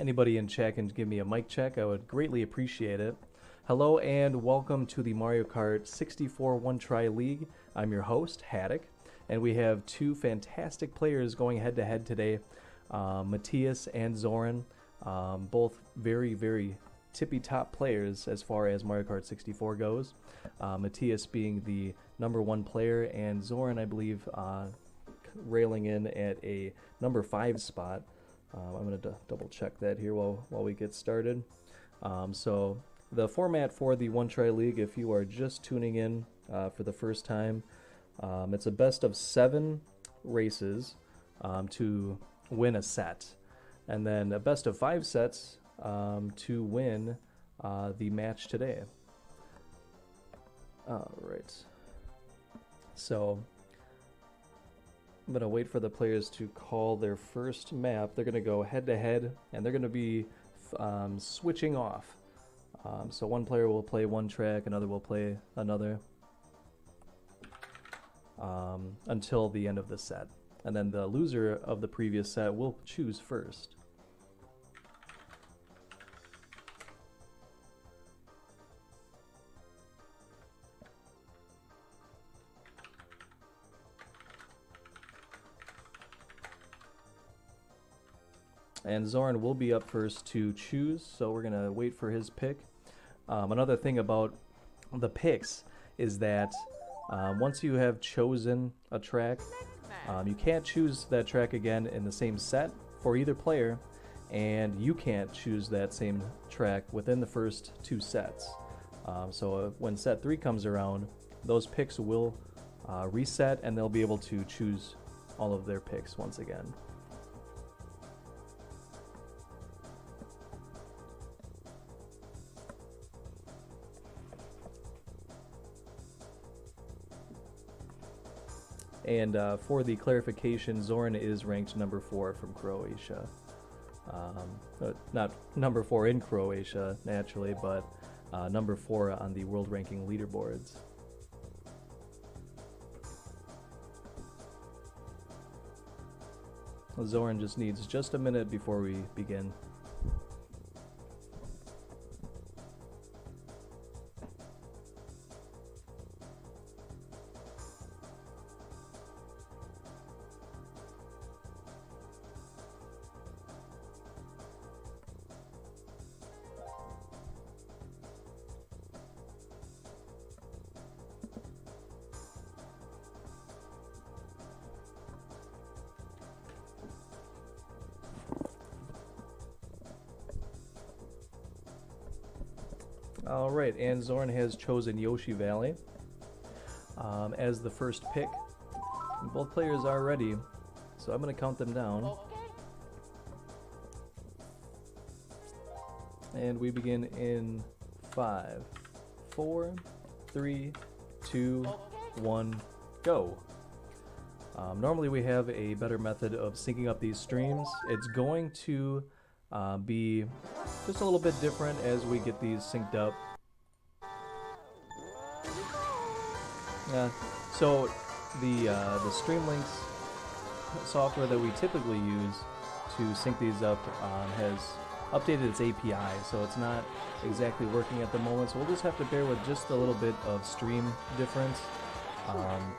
Anybody in chat can give me a mic check. I would greatly appreciate it. Hello and welcome to the Mario Kart 64 One Try League. I'm your host, Haddock, and we have two fantastic players going head-to-head today, Matthias and Zoran, both very, very tippy-top players as far as Mario Kart 64 goes. Matthias being the #1 player, and Zoran, I believe, railing in at a #5 spot. I'm going to double check that here while we get started. So the format for the One Try League, if you are just tuning in for the first time, it's a best of 7 races to win a set, and then a best of 5 sets to win the match today. Alright, so I'm going to wait for the players to call their first map. They're going to go head to head, and they're going to be switching off. So one player will play one track, another will play another, until the end of the set. And then the loser of the previous set will choose first. And Zoran will be up first to choose, so we're going to wait for his pick. Another thing about the picks is that once you have chosen a track, you can't choose that track again in the same set for either player, and you can't choose that same track within the first 2 sets. So when set 3 comes around, those picks will reset, and they'll be able to choose all of their picks once again. And for the clarification, Zoran is ranked #4 from Croatia. Not #4 in Croatia, naturally, but #4 on the world ranking leaderboards. Zoran just needs just a minute before we begin. Alright, and Zoran has chosen Yoshi Valley as the first pick. Both players are ready, so I'm going to count them down. And we begin in 5, 4, 3, 2, 1, go. Normally we have a better method of syncing up these streams. It's going to be just a little bit different as we get these synced up. So the Streamlinks software that we typically use to sync these up has updated its API, so it's not exactly working at the moment. So we'll just have to bear with just a little bit of stream difference.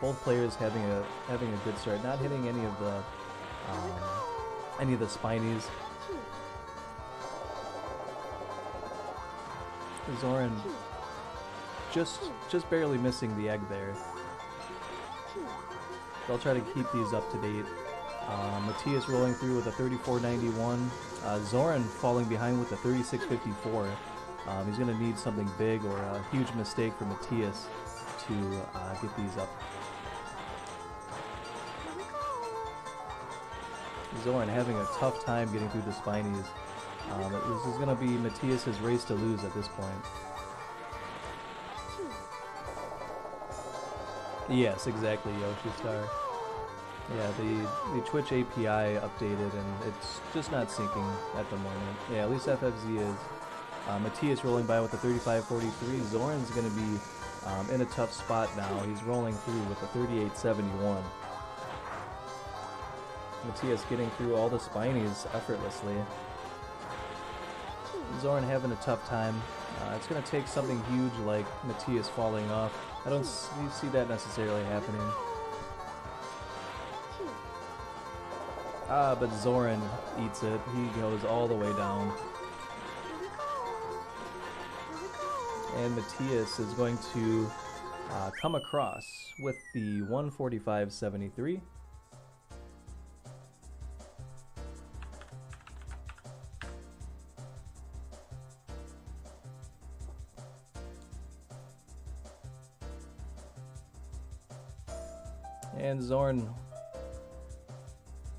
Both players having a good start, not hitting any of the spinies. Zoran just barely missing the egg there. I'll try to keep these up to date. Matthias rolling through with a 34.91. Zoran falling behind with a 36.54. He's going to need something big or a huge mistake for Matthias to get these up. Zoran having a tough time getting through the spinies. This is going to be Matthias' race to lose at this point. Yes, exactly, Yoshi Star. Yeah, the Twitch API updated, and it's just not syncing at the moment. Yeah, at least FFZ is. Matthias rolling by with a 35.43. Zoran's going to be in a tough spot now. He's rolling through with a 38.71. Matthias getting through all the spinies effortlessly. Zoran having a tough time. It's going to take something huge like Matthias falling off. I don't see that necessarily happening. But Zoran eats it. He goes all the way down. And Matthias is going to come across with the 145.73. And Zoran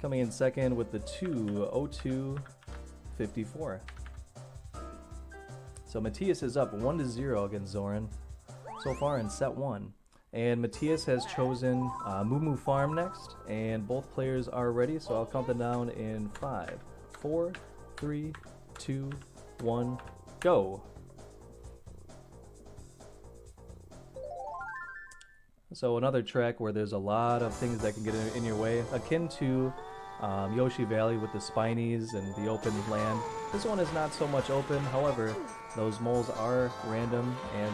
coming in second with the 2:02.54. So Matthias is up 1-0 against Zoran so far in set 1. And Matthias has chosen Moo Farm next, and both players are ready, so I'll count them down in 5, 4, 3, 2, 1, go. So another track where there's a lot of things that can get in your way, akin to Yoshi Valley with the spinies and the open land. This one is not so much open, however, those moles are random and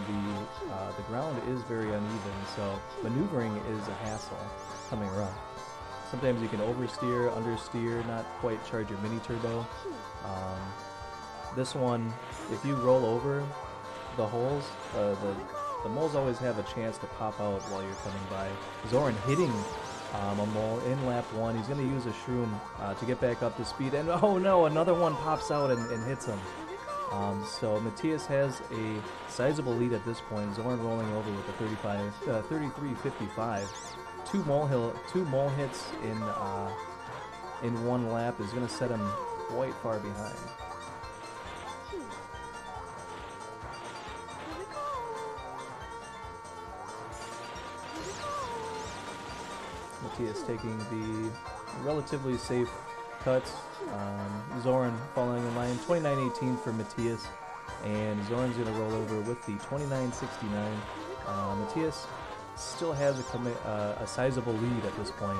the ground is very uneven, so maneuvering is a hassle coming around. Sometimes you can oversteer, understeer, not quite charge your mini turbo. This one, if you roll over the holes, the moles always have a chance to pop out while you're coming by. Zoran hitting a mole in lap 1. He's going to use a shroom to get back up to speed, and oh no, another one pops out and hits him. So Matthias has a sizable lead at this point. Zoran rolling over with a 33.55. Two mole hits in one lap is going to set him quite far behind. Matthias taking the relatively safe cuts. Zoran falling in line. 29.18 for Matthias, and Zoran's going to roll over with the 29.69. Matthias still has a sizable lead at this point.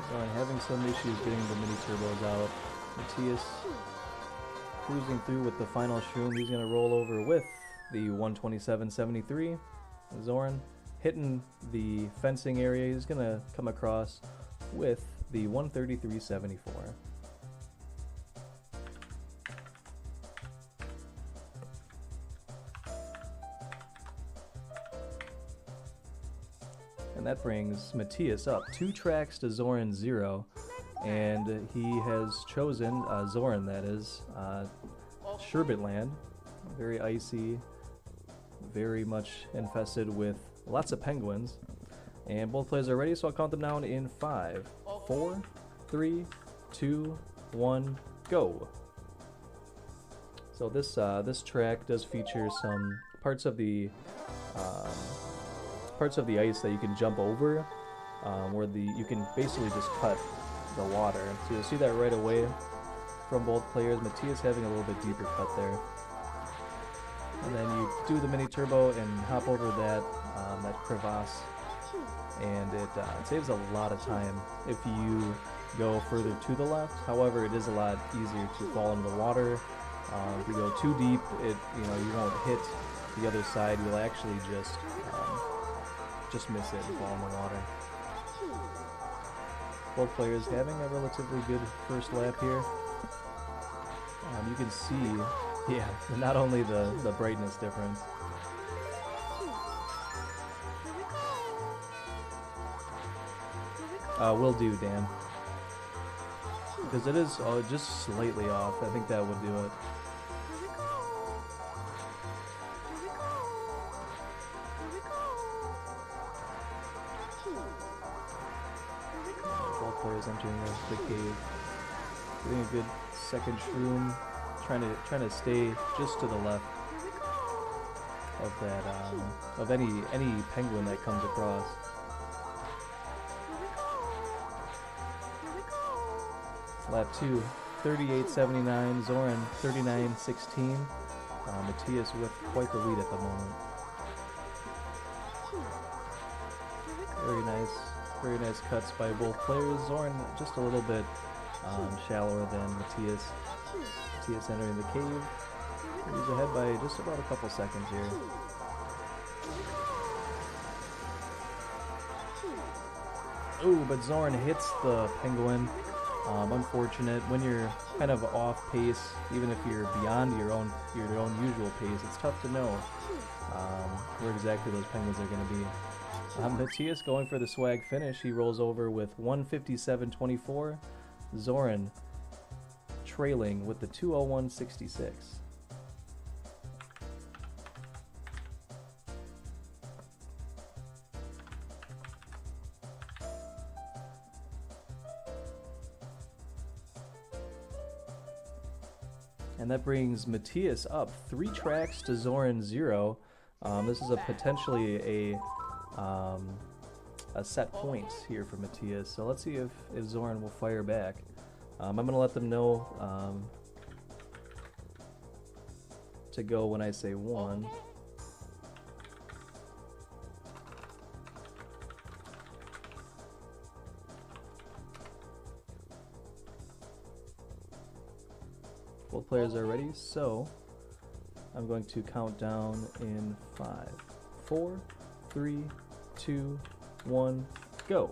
Zoran having some issues getting the mini turbos out. Matthias cruising through with the final shroom. He's going to roll over with the 127.73. Zoran hitting the fencing area. He's going to come across with the 133.74. And that brings Matthias up 2 tracks to Zoran 0. And he has chosen, Zoran that is, Sherbet Land. Very icy, very much infested with lots of penguins. And both players are ready, so I'll count them down in 5, 4, 3, 2, 1, go. So this track does feature some parts of the ice that you can jump over, where you can basically just cut the water. So you'll see that right away from both players. Matthias having a little bit deeper cut there. And then you do the mini turbo and hop over that crevasse, and it saves a lot of time if you go further to the left. However, it is a lot easier to fall into the water. If you go too deep, you won't hit the other side. You'll actually just miss it and fall in the water. Both players having a relatively good first lap here. You can see, yeah, not only the brightness difference. Will do, Dan. Because it is just slightly off. I think that would do it. Players entering the cave, getting a good second shroom, trying to stay just to the left of that of any penguin that comes across. Lap 2, 38.79, Zoran 39.16. Matthias with quite the lead at the moment. Very nice cuts by both players. Zoran just a little bit shallower than Matthias. Matthias entering the cave. He's ahead by just about a couple seconds here. Ooh, but Zoran hits the penguin. Unfortunate. When you're kind of off pace, even if you're beyond your own usual pace, it's tough to know where exactly those penguins are going to be. Matthias going for the swag finish. He rolls over with 157.24. Zoran trailing with the 201.66. And that brings Matthias up 3 tracks to Zoran 0. This is a potentially a set point here for Matthias. So let's see if Zoran will fire back. I'm going to let them know to go when I say 1. Both players are ready, so I'm going to count down in 5, 4, 3, 2, 1, go.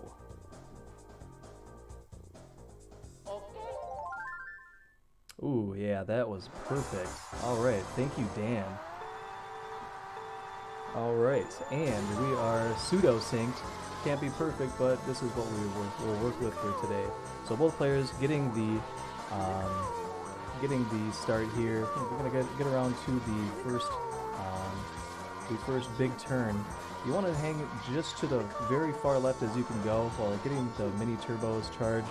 Ooh, yeah, that was perfect. Alright, thank you, Dan. Alright, and we are pseudo-synced. Can't be perfect, but this is what we'll work with for today. So both players getting the start here. We're gonna get around to the first big turn. You want to hang just to the very far left as you can go while getting the mini turbos charged,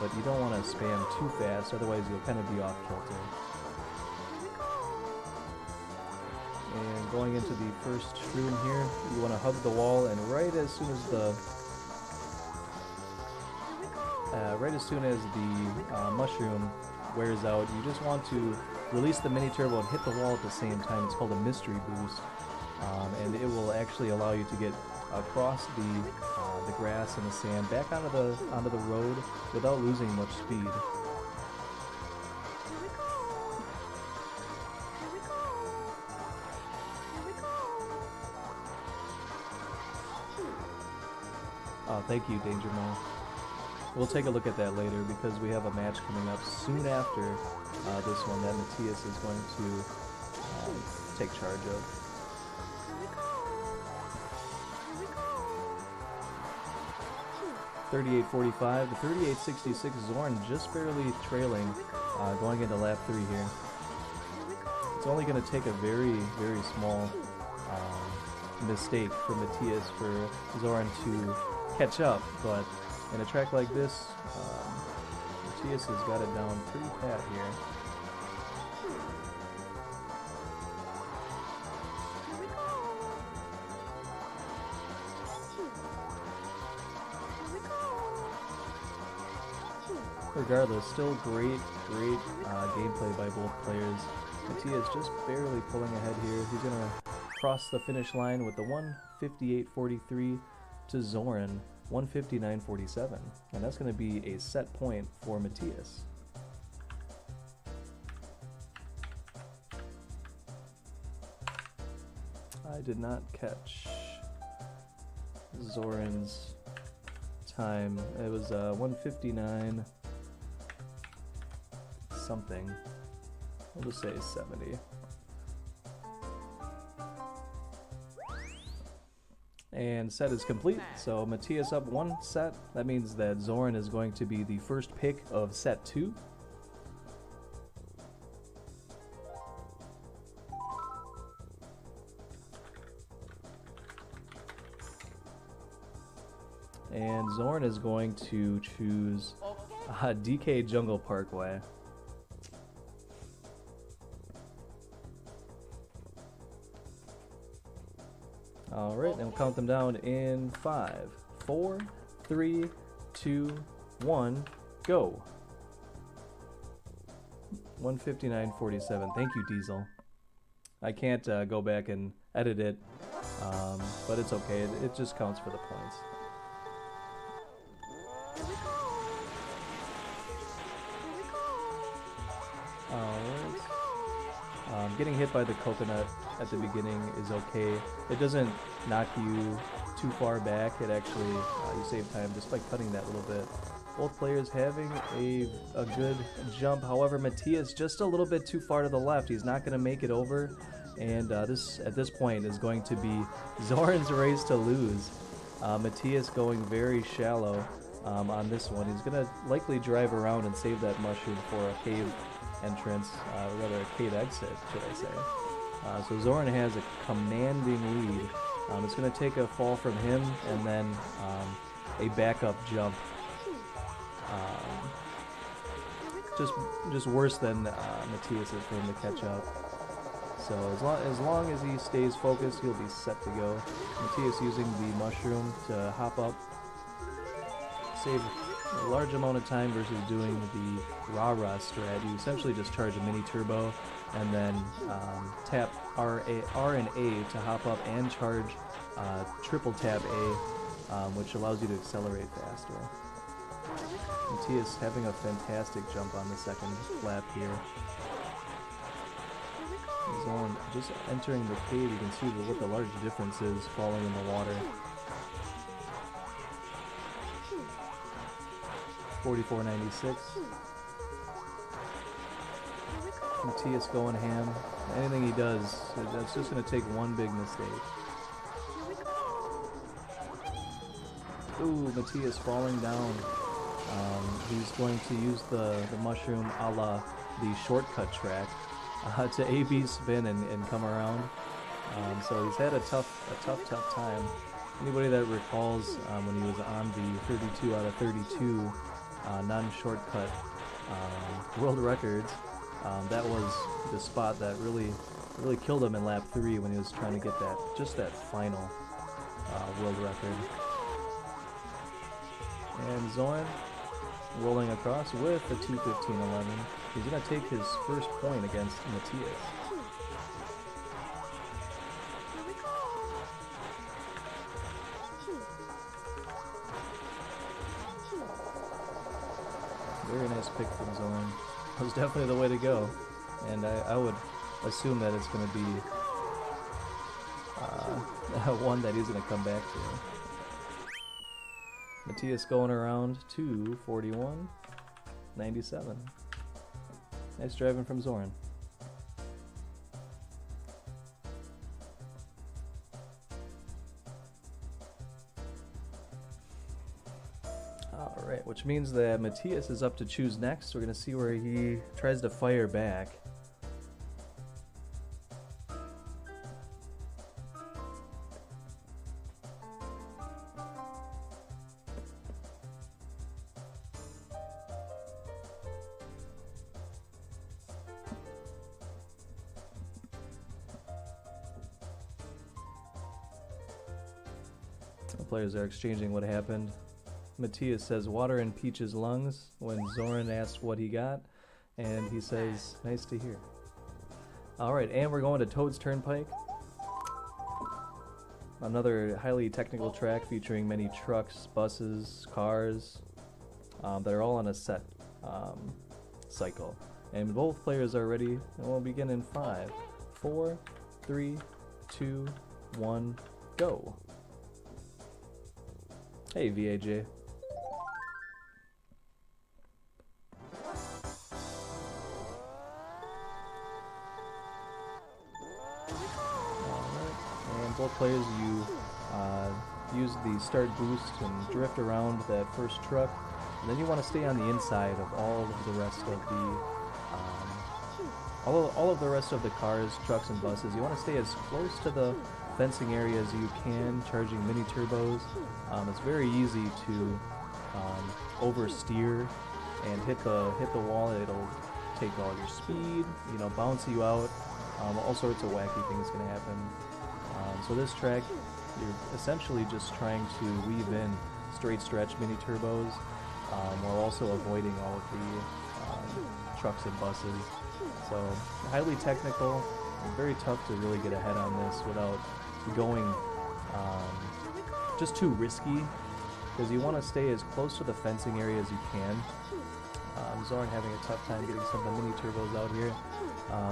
but you don't want to spam too fast, otherwise you'll kind of be off kilter. And going into the first room here, you want to hug the wall, and right as soon as the mushroom wears out, you just want to release the mini turbo and hit the wall at the same time. It's called a mystery boost, and it will actually allow you to get across the grass and the sand back onto the road without losing much speed. Oh, thank you, Danger Mo. We'll take a look at that later because we have a match coming up soon after this one that Matthias is going to take charge of. .38.45 to 38.66. Zoran just barely trailing, going into lap 3 here. It's only going to take a very, very small mistake for Matthias for Zoran to catch up, but in a track like this, Matthias has got it down pretty pat here. Regardless, still great gameplay by both players. Matthias just barely pulling ahead here. He's going to cross the finish line with the 158.43 to Zoran 159.47, and that's going to be a set point for Matthias. I did not catch Zoran's time. It was 159 something. We'll just say 70. And set is complete, so Matthias up 1 set. That means that Zoran is going to be the first pick of set 2. And Zoran is going to choose DK Jungle Parkway. Alright, then we'll count them down in 5, 4, 3, 2, 1, go. 159.47. Thank you, Diesel. I can't go back and edit it but it's okay. It just counts for the points. Alright. Getting hit by the coconut at the beginning is okay. It doesn't knock you too far back. It actually, you save time just by cutting that little bit. Both players having a good jump. However, Matthias just a little bit too far to the left. He's not going to make it over. And this at this point is going to be Zoran's race to lose. Matthias going very shallow on this one. He's going to likely drive around and save that mushroom for a cave entrance, rather a cave exit, should I say. So Zoran has a commanding lead. It's going to take a fall from him and then a backup jump. Just worse than Matthias is for him to catch up. So as long as he stays focused, he'll be set to go. Matthias using the mushroom to hop up, save a large amount of time versus doing the rah-rah strat. You essentially just charge a mini turbo and then tap R and A to hop up and charge triple tap A, which allows you to accelerate faster. Matthias having a fantastic jump on the second lap here. Zoran just entering the cave, you can see what the large difference is falling in the water. 44.96. Matthias going ham. Anything he does, that's just going to take one big mistake. Ooh, Matthias falling down. He's going to use the mushroom a la the shortcut track to A-B spin and come around. So he's had a tough time. Anybody that recalls when he was on the 32 out of 32 non-shortcut world records, that was the spot that really killed him in lap 3 when he was trying to get that final world record. And Zoran rolling across with a 2:15.11. He's going to take his first point against Matthias. Very nice pick from Zoran. That was definitely the way to go. And I would assume that it's going to be one that he's going to come back to. Matthias going around to 41.97. Nice driving from Zoran. Alright, which means that Matthias is up to choose next. We're going to see where he tries to fire back. The players are exchanging what happened. Matthias says water in Peach's lungs when Zoran asks what he got, and he says nice to hear. Alright, and we're going to Toad's Turnpike. Another highly technical track featuring many trucks, buses, cars that are all on a set cycle. And both players are ready, and we'll begin in 5, 4, 3, 2, 1, go. Hey, VAJ. Alright, and both players, you use the start boost and drift around that first truck, and then you want to stay on the inside of all of the rest of the all of the rest of the cars, trucks, and buses. You want to stay as close to the fencing area as you can, charging mini turbos. It's very easy to oversteer and hit the wall. It'll take all your speed, bounce you out. All sorts of wacky things can happen. So this track, you're essentially just trying to weave in straight stretch mini turbos while also avoiding all of the trucks and buses. So highly technical, and very tough to really get ahead on this without going just too risky, because you want to stay as close to the fencing area as you can. Zoran having a tough time getting some of the mini turbos out here,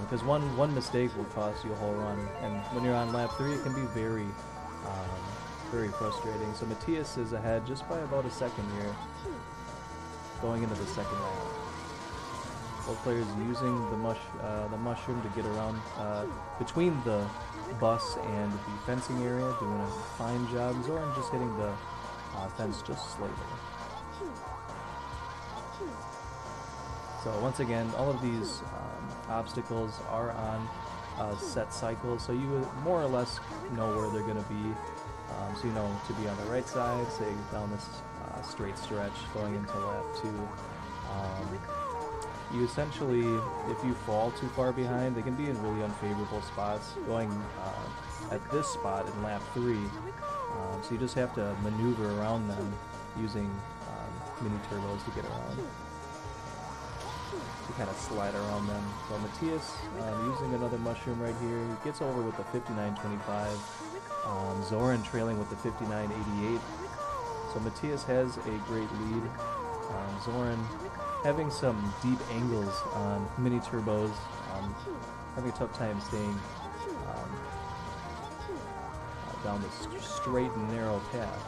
because one mistake will cost you a whole run, and when you're on lap 3 it can be very frustrating. So Matthias is ahead just by about a second here, going into the second lap. Both players using the mushroom to get around between the bus and the fencing area, doing a fine job. Zoran just hitting the fence just slightly. So once again, all of these obstacles are on set cycles, so you more or less know where they're going to be. So you know to be on the right side, say down this straight stretch going into lap 2. You essentially, if you fall too far behind, they can be in really unfavorable spots. Going at this spot in lap 3, so you just have to maneuver around them using mini turbos to get around. To kind of slide around them. So Matthias using another mushroom right here. He gets over with the 59.25. Zoran trailing with the 59.88. So Matthias has a great lead. Zoran having some deep angles on mini turbos. Having a tough time staying down the straight and narrow path.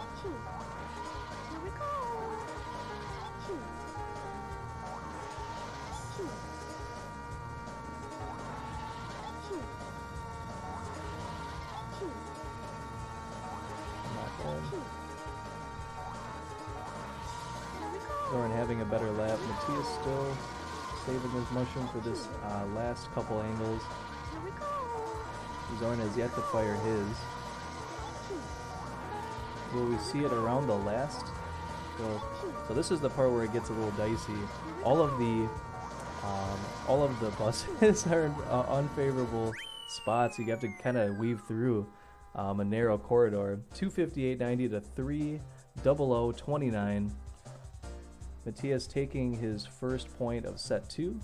Zoran having a better lap. Matthias still saving his mushroom for this last couple angles. Zoran has yet to fire his. Will we see it around the last? So this is the part where it gets a little dicey. All of the buses are in unfavorable spots. You have to kind of weave through a narrow corridor. 258.90 to 300.29. Matthias taking his first point of set 2.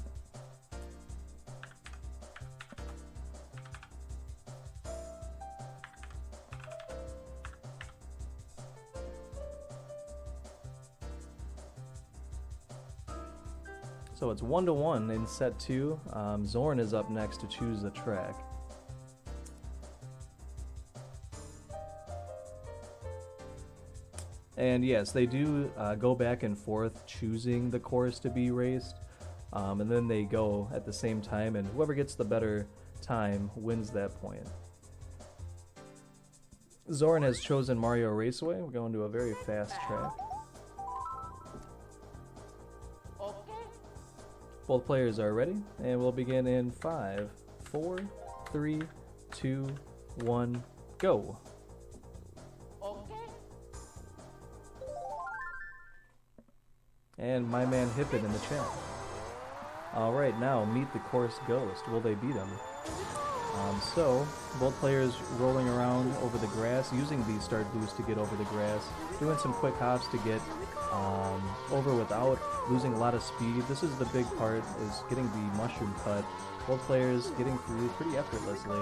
So it's 1-1 in set 2. Zoran is up next to choose the track. And yes, they do go back and forth choosing the course to be raced, and then they go at the same time, and whoever gets the better time wins that point. Zoran has chosen Mario Raceway. We're going to a very fast track. Both players are ready, and we'll begin in 5, 4, 3, 2, 1, go. And my man Hippin in the chat. Alright, now meet the course ghost. Will they beat him? So, both players rolling around over the grass, using the start boost to get over the grass, doing some quick hops to get over without losing a lot of speed. This is the big part, is getting the mushroom cut. Both players getting through pretty effortlessly.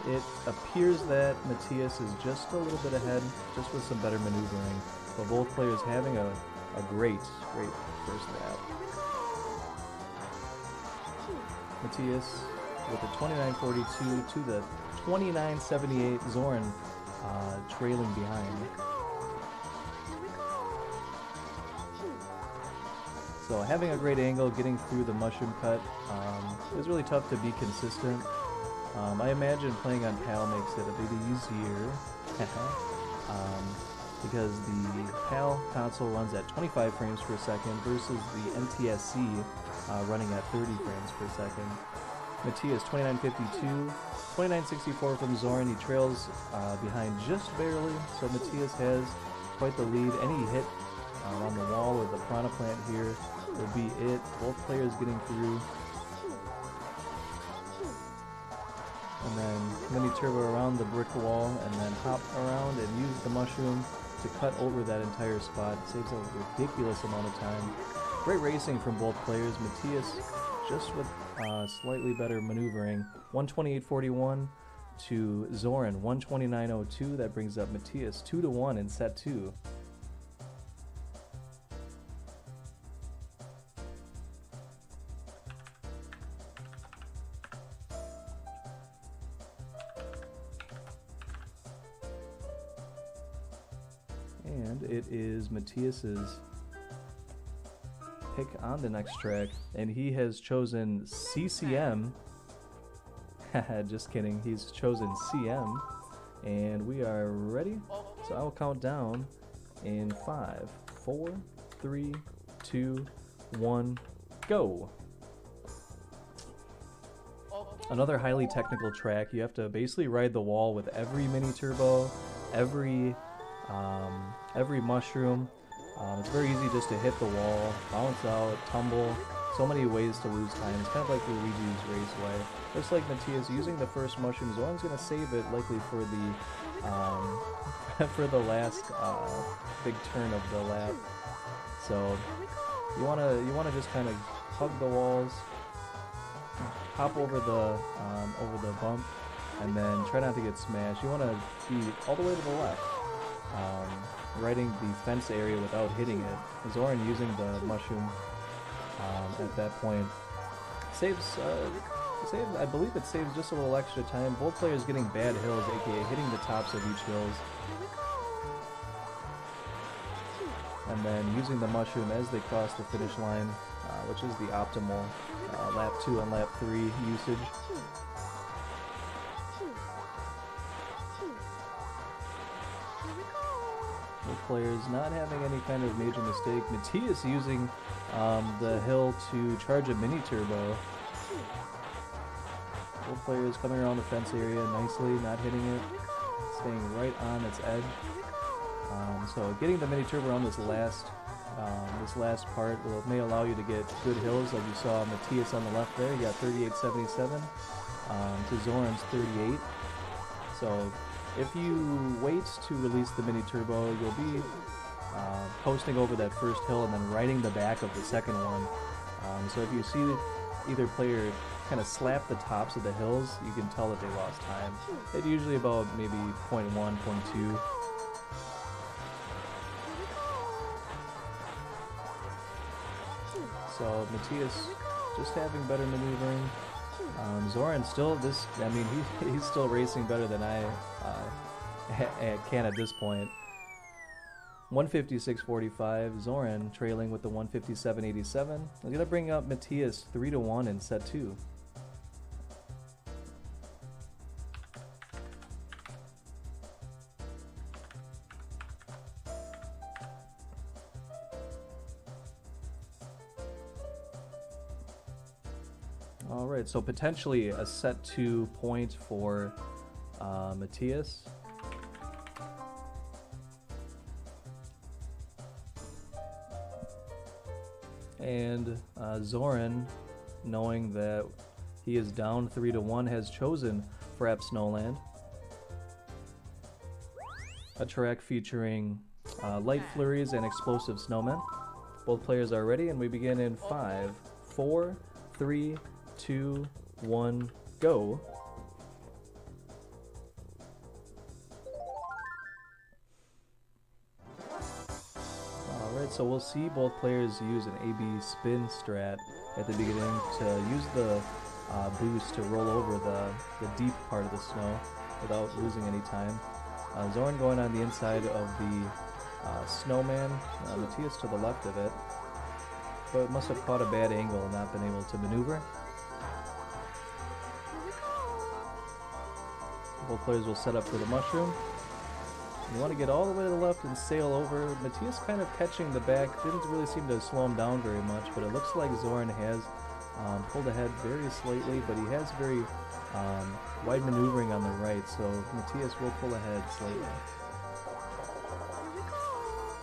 It appears that Matthias is just a little bit ahead, just with some better maneuvering, but both players having a great first lap. Matthias with the 29.42 to the 29.78. Zoran trailing behind. So having a great angle, getting through the mushroom cut. It was really tough to be consistent. I imagine playing on PAL makes it a bit easier. Because the PAL console runs at 25 frames per second versus the NTSC running at 30 frames per second. Matthias 29.52, 29.64 from Zoran. He trails behind just barely, so Matthias has quite the lead. Any hit on the wall or the piranha plant here will be it. Both players getting through. And then mini turbo around the brick wall, and then hop around and use the mushroom to cut over that entire spot. It saves a ridiculous amount of time. Great racing from both players. Matthias just with slightly better maneuvering. 128.41 to Zoran 129.02. That brings up Matthias 2-1 in set 2. And it is Matthias's pick on the next track, and he has chosen CCM. Just kidding, he's chosen CM, and we are ready. So I'll count down in 5, 4, 3, 2, 1, go. Another highly technical track. You have to basically ride the wall with every mini turbo, every mushroom. It's very easy just to hit the wall, bounce out, tumble. So many ways to lose time. It's kind of like Luigi's Raceway. Just like Matthias using the first mushroom, Zoran's going to save it likely for the for the last big turn of the lap. So you wanna just kind of hug the walls, hop over the bump, and then try not to get smashed. You want to be all the way to the left. Riding the fence area without hitting it. Zoran using the mushroom at that point saves, I believe it saves just a little extra time. Both players getting bad hills, aka hitting the tops of each hills, and then using the mushroom as they cross the finish line, which is the optimal lap 2 and lap 3 usage. Players not having any kind of major mistake. Matthias using the hill to charge a mini turbo. Both players coming around the fence area nicely, not hitting it, staying right on its edge. So getting the mini turbo on this last part may allow you to get good hills, like you saw Matthias on the left there. You got 38.77 to Zoran's 38. So if you wait to release the mini turbo, you'll be coasting over that first hill and then riding the back of the second one. So if you see either player kind of slap the tops of the hills, you can tell that they lost time. It's usually about maybe 0.1, 0.2. So Matthias just having better maneuvering. Zoran still he's still racing better than I can at this point. 156.45. Zoran trailing with the 157.87. I'm gonna bring up Matthias 3-1 in set 2. Alright, so potentially a set 2 point for Matthias. And Zoran, knowing that he is down 3-1, has chosen Frap Snowland, a track featuring light flurries and explosive snowmen. Both players are ready, and we begin in 5, 4, 3, 2, 1, go. Alright, so we'll see both players use an AB spin strat at the beginning to use the boost to roll over the deep part of the snow without losing any time. Zoran going on the inside of the snowman, Matthias to the left of it, but must have caught a bad angle and not been able to maneuver. Both players will set up for the mushroom. You want to get all the way to the left and sail over. Matthias kind of catching the back. Didn't really seem to slow him down very much, but it looks like Zoran has pulled ahead very slightly, but he has very wide maneuvering on the right, so Matthias will pull ahead slightly.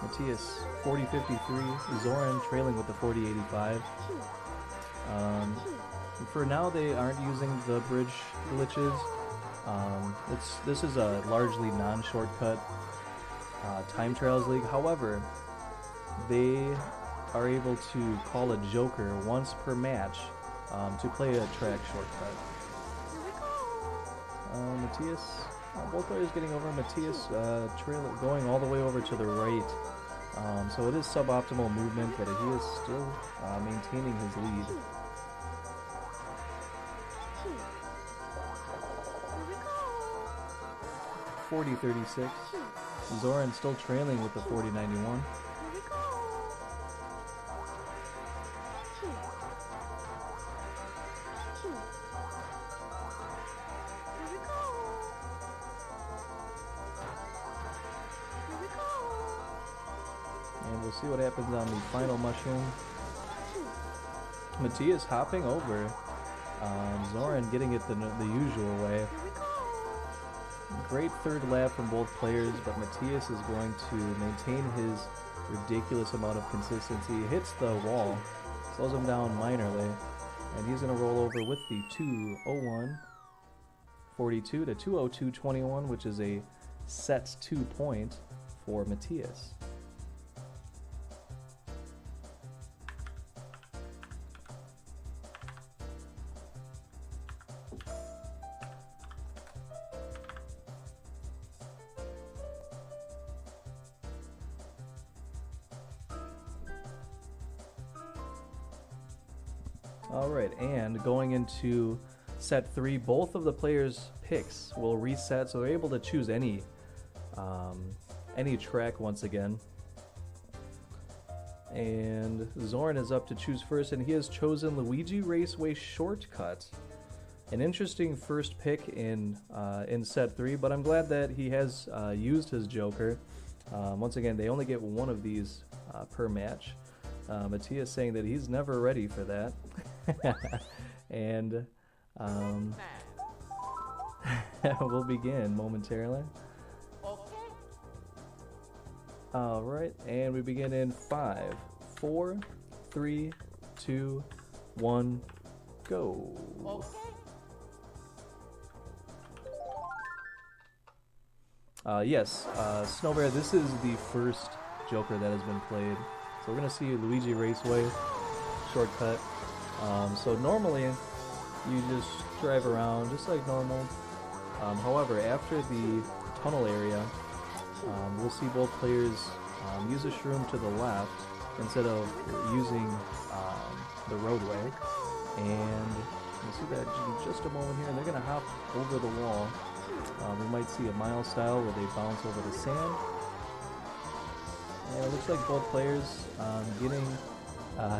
Matthias 40.53, Zoran trailing with the 40.85. For now, they aren't using the bridge glitches. This is a largely non-shortcut time trials league. However, they are able to call a joker once per match to play a track shortcut. Matthias, both players getting over. Matthias going all the way over to the right. So it is suboptimal movement, but he is still maintaining his lead. 40-36. Zoran still trailing with the 40-91. And we'll see what happens on the final mushroom. Matthias hopping over. Zoran getting it the usual way. Great third lap from both players, but Matthias is going to maintain his ridiculous amount of consistency. Hits the wall, slows him down minorly, and he's going to roll over with the 2:01.42 to 2:02.21, which is a set 2 point for Matthias. Alright, and going into set 3, both of the players' picks will reset, so they're able to choose any track once again. And Zoran is up to choose first, and he has chosen Luigi Raceway Shortcut. An interesting first pick in set 3, but I'm glad that he has used his Joker. Once again, they only get one of these per match. Matthias saying that he's never ready for that. And we'll begin momentarily. Alright, and we begin in 5, 4, 3, 2, 1, go. Yes, Snowbear, this is the first Joker that has been played. So we're going to see Luigi Raceway Shortcut. So normally you just drive around just like normal. However, after the tunnel area, we'll see both players use a shroom to the left instead of using the roadway. And we'll see that in just a moment here. And they're going to hop over the wall. We might see a mile style where they bounce over the sand. And it looks like both players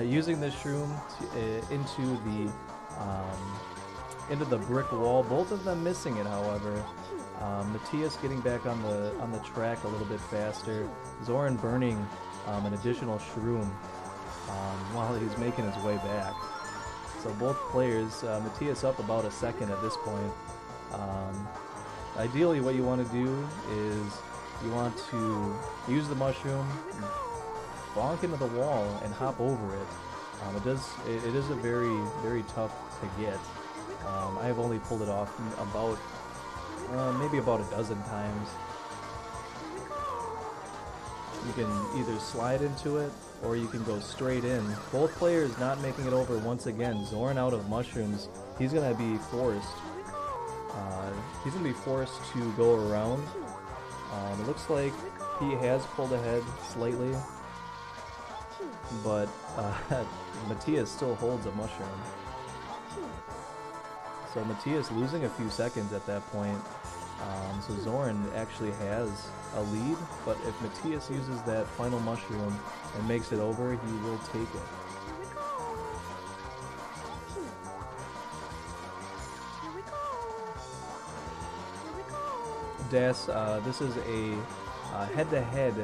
using this shroom into the brick wall. Both of them missing it, however. Matthias getting back on the track a little bit faster. Zoran burning an additional shroom while he's making his way back. So both players, Matthias up about a second at this point. Ideally, what you want to do is you want to use the mushroom, bonk into the wall, and hop over it. It is a very, very tough to get. I have only pulled it off maybe about a dozen times. You can either slide into it or you can go straight in. Both players not making it over once again. Zoran out of mushrooms. He's gonna be forced. To go around. It looks like he has pulled ahead slightly, but Matthias still holds a mushroom. So Matthias losing a few seconds at that point. So Zoran actually has a lead, but if Matthias uses that final mushroom and makes it over, he will take it. Das, this is a head-to-head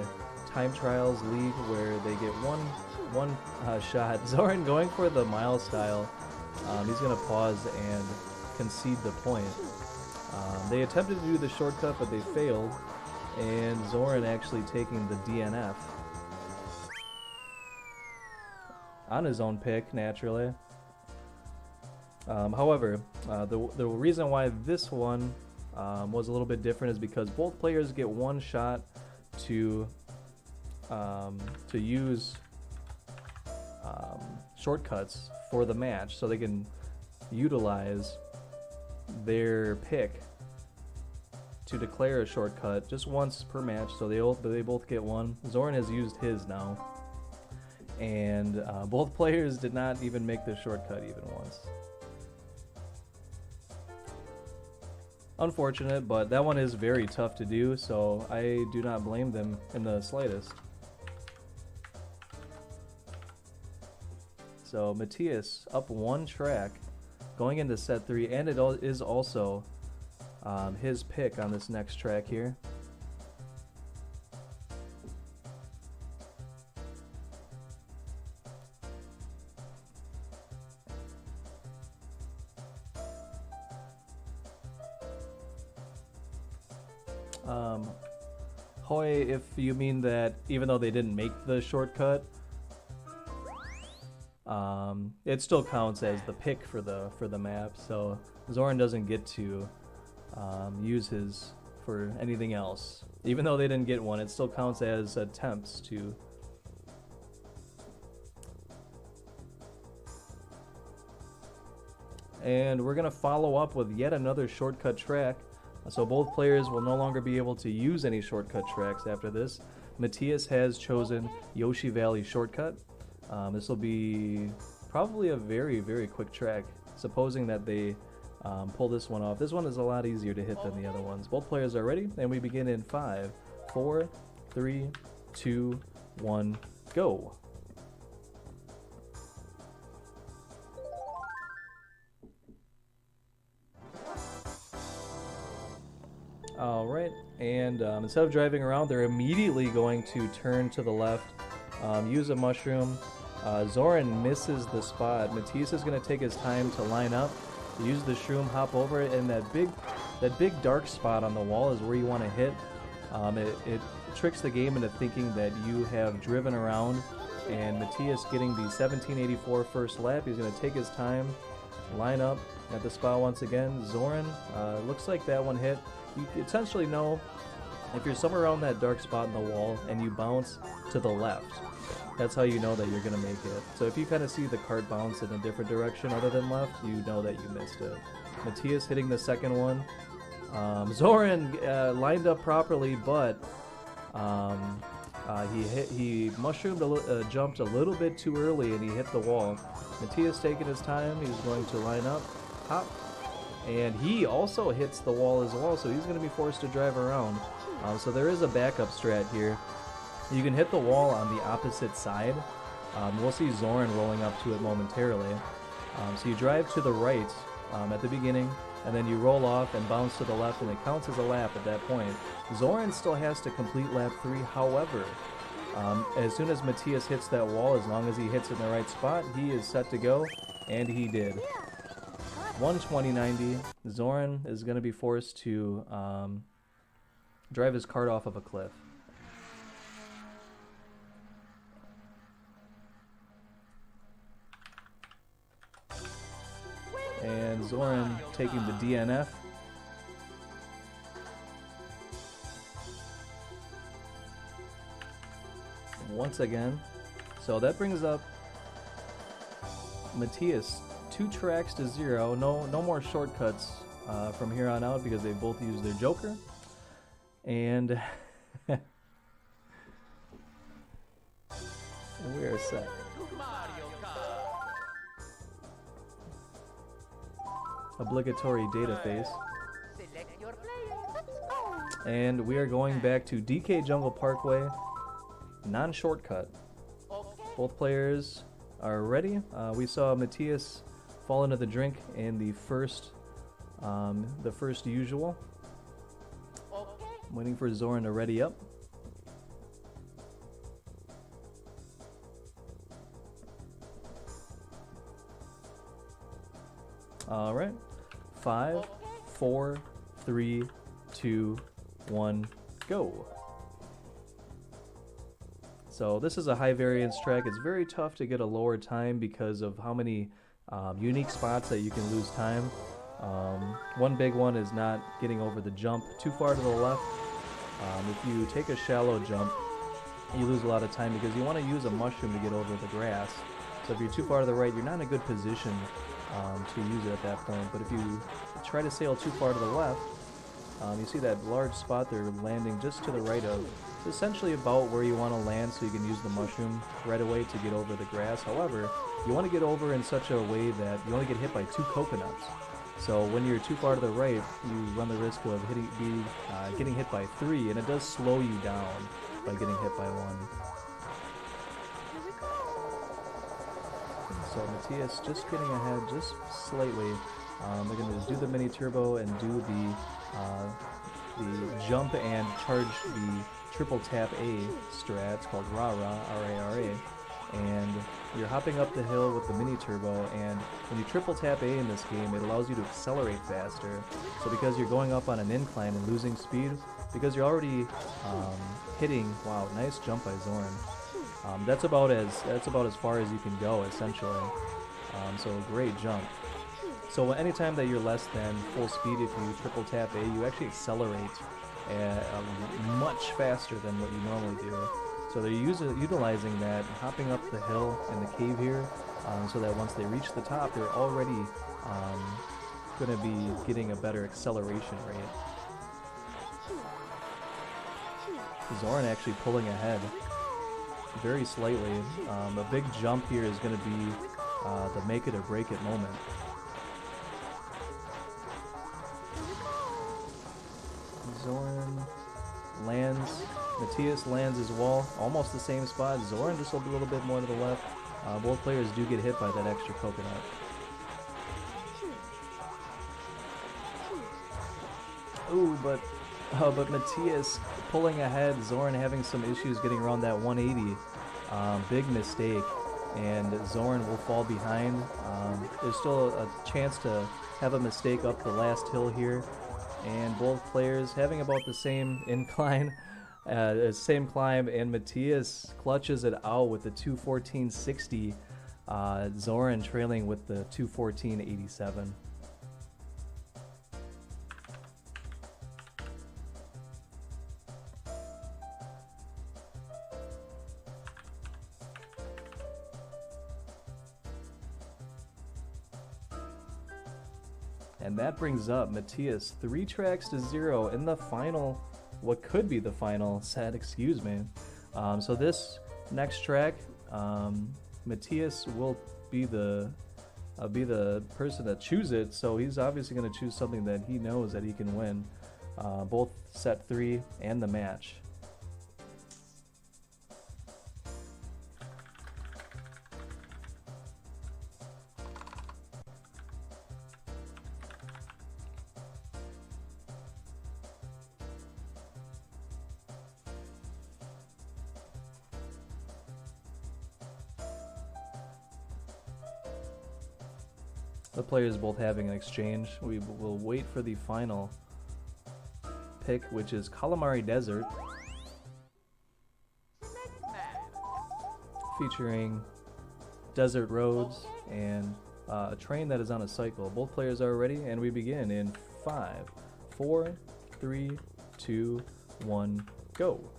time trials league where they get one shot. Zoran going for the mile style. He's going to pause and concede the point. They attempted to do the shortcut, but they failed, and Zoran actually taking the DNF on his own pick, naturally. However, the reason why this one was a little bit different is because both players get one shot to use shortcuts for the match, so they can utilize their pick to declare a shortcut just once per match, so they both get one. Zoran has used his now, and both players did not even make the shortcut even once. Unfortunate, but that one is very tough to do, so I do not blame them in the slightest. So Matthias up one track going into set 3, and it is also his pick on this next track here. Hoy, if you mean that even though they didn't make the shortcut, it still counts as the pick for the map, so Zoran doesn't get to use his for anything else. Even though they didn't get one, it still counts as attempts to. And we're gonna follow up with yet another shortcut track. So both players will no longer be able to use any shortcut tracks after this. Matthias has chosen Yoshi Valley shortcut. This will be probably a very, very quick track, supposing that they pull this one off. This one is a lot easier to hit than the other ones. Both players are ready, and we begin in 5, 4, 3, 2, 1, go. Alright, and instead of driving around, they're immediately going to turn to the left, use a mushroom. Zoran misses the spot. Matthias is going to take his time to line up, use the shroom, hop over it, and that big dark spot on the wall is where you want to hit. It tricks the game into thinking that you have driven around, and Matthias getting the 1784 first lap. He's going to take his time, line up at the spot once again. Zoran, looks like that one hit. You essentially know if you're somewhere around that dark spot in the wall and you bounce to the left, that's how you know that you're going to make it. So if you kind of see the cart bounce in a different direction other than left, you know that you missed it. Matthias hitting the second one. Zoran lined up properly, but he mushroomed, jumped a little bit too early, and he hit the wall. Matthias taking his time. He's going to line up, hop, and he also hits the wall as well, so he's going to be forced to drive around. So there is a backup strat here. You can hit the wall on the opposite side. We'll see Zoran rolling up to it momentarily. So you drive to the right at the beginning, and then you roll off and bounce to the left, and it counts as a lap at that point. Zoran still has to complete lap 3, however, as soon as Matthias hits that wall, as long as he hits it in the right spot, he is set to go, and he did. 120.90. Zoran is going to be forced to drive his cart off of a cliff. And Zoran taking the DNF. Once again. So that brings up Matthias 2 tracks to 0. No more shortcuts from here on out because they both used their Joker. And we are set. Obligatory data phase. And we are going back to DK Jungle Parkway, non-shortcut. Both players are ready. We saw Matthias fall into the drink in the first usual. Waiting for Zoran to ready up. All right. 5, 4, 3, 2, 1, go. So this is a high variance track. It's very tough to get a lower time because of how many unique spots that you can lose time. One big one is not getting over the jump too far to the left. If you take a shallow jump, you lose a lot of time because you want to use a mushroom to get over the grass. So if you're too far to the right, you're not in a good position to use it at that point. But if you try to sail too far to the left, You see that large spot they're landing just to the right of. It's essentially about where you want to land so you can use the mushroom right away to get over the grass. However, you want to get over in such a way that you only get hit by 2 coconuts. So when you're too far to the right, you run the risk of getting hit by 3, and it does slow you down by getting hit by 1. So Matthias just getting ahead just slightly. They're going to do the mini turbo and do the jump and charge the triple tap A strat. It's called Rara, R-A-R-A. And you're hopping up the hill with the mini turbo, and when you triple tap A in this game, it allows you to accelerate faster. So because you're going up on an incline and losing speed, because you're already hitting, wow, nice jump by Zoran. That's about as far as you can go, essentially. So a great jump. So anytime that you're less than full speed, if you triple tap A, you actually accelerate much faster than what you normally do. So they're utilizing that, hopping up the hill and the cave here, so that once they reach the top, they're already going to be getting a better acceleration rate. Zoran actually pulling ahead very slightly. A big jump here is going to be the make it or break it moment. Zoran lands. Matthias lands as well, almost the same spot. Zoran just a little bit more to the left. Both players do get hit by that extra coconut. Ooh, but Matthias pulling ahead. Zoran having some issues getting around that 180. Big mistake, and Zoran will fall behind. There's still a chance to have a mistake up the last hill here, and both players having about the same incline. Same climb, and Matthias clutches it out with the 214.60. Zoran trailing with the 214.87. And that brings up Matthias 3 tracks to 0 in the final. What could be the final set, excuse me. So this next track, Matthias will be the person that chooses it, so he's obviously going to choose something that he knows that he can win, both set 3 and the match. The players both having an exchange. We will wait for the final pick, which is Calamari Desert, featuring desert roads and a train that is on a cycle. Both players are ready, and we begin in 5, 4, 3, 2, 1, go.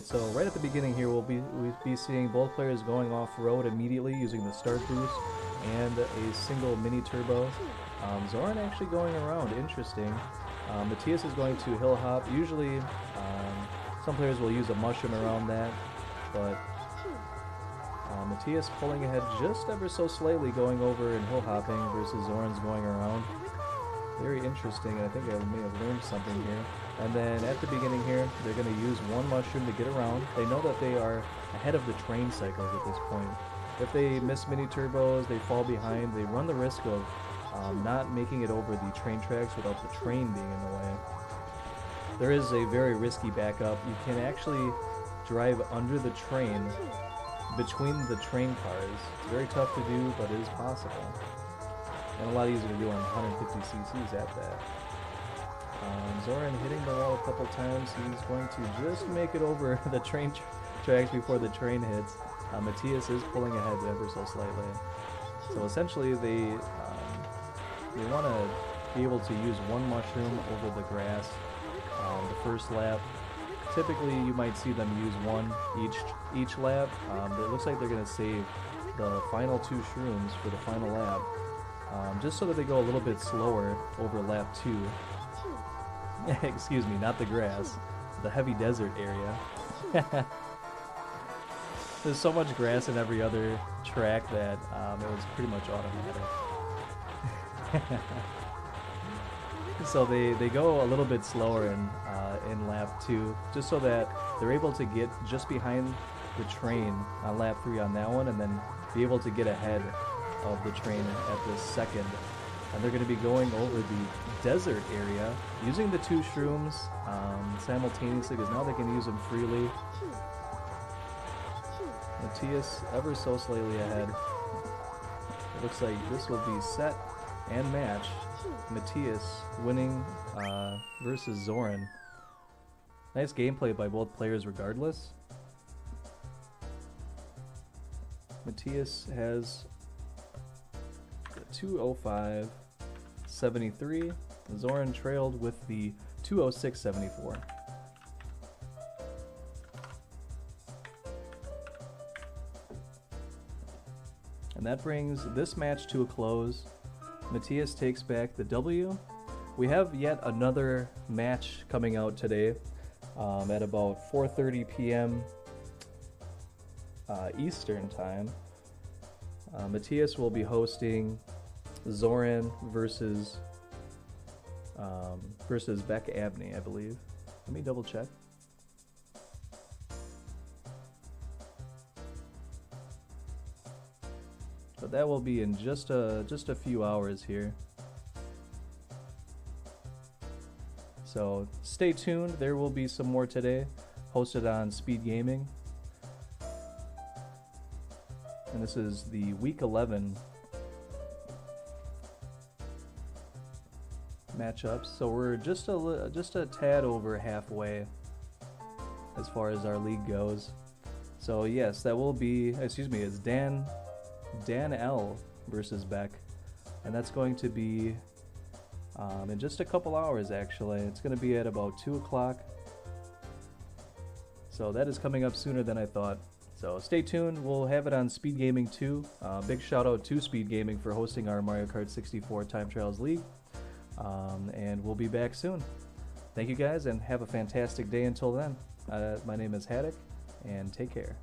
So right at the beginning here, we'll be seeing both players going off-road immediately using the start boost and a single mini turbo. Zoran actually going around, interesting. Matthias is going to hill hop. Usually some players will use a mushroom around that, but Matthias pulling ahead just ever so slightly, going over and hill hopping versus Zoran's going around. Very interesting, and I think I may have learned something here. And then at the beginning here, they're going to use one mushroom to get around. They know that they are ahead of the train cycles at this point. If they miss mini turbos, they fall behind, they run the risk of not making it over the train tracks without the train being in the way. There is a very risky backup. You can actually drive under the train between the train cars. It's very tough to do, but it is possible. And a lot easier to do on 150 cc's at that. Zoran hitting the wall a couple times. He's going to just make it over the train tracks before the train hits. Matthias is pulling ahead ever so slightly. So essentially they want to be able to use one mushroom over the grass the first lap. Typically you might see them use one each lap. It looks like they're going to save the final 2 shrooms for the final lap, just so that they go a little bit slower over lap 2. Excuse me, not the grass, the heavy desert area. There's so much grass in every other track that it was pretty much automatic. So they go a little bit slower in lap 2, just so that they're able to get just behind the train on lap 3 on that one, and then be able to get ahead of the train at this second. And they're going to be going over the desert area using the 2 shrooms simultaneously, because now they can use them freely. Matthias ever so slightly ahead. It looks like this will be set and match. Matthias winning versus Zoran. Nice gameplay by both players regardless. Matthias has 2:05.73. Zoran trailed with the 2:06.74. And that brings this match to a close. Matthias takes back the W. We have yet another match coming out today at about 4:30 p.m. Eastern time. Matthias will be hosting Zoran versus Beck Abney, I believe. Let me double check. But that will be in just a few hours here. So stay tuned. There will be some more today, hosted on Speed Gaming. And this is the week 11 matchups. So we're just a tad over halfway as far as our league goes. So yes, that will be. Excuse me, it's Dan L versus Beck, and that's going to be in just a couple hours. Actually, it's going to be at about 2 o'clock. So that is coming up sooner than I thought. So stay tuned. We'll have it on Speed Gaming 2. Big shout out to Speed Gaming for hosting our Mario Kart 64 Time Trials League. And we'll be back soon. Thank you guys, and have a fantastic day until then. My name is Haddock, and take care.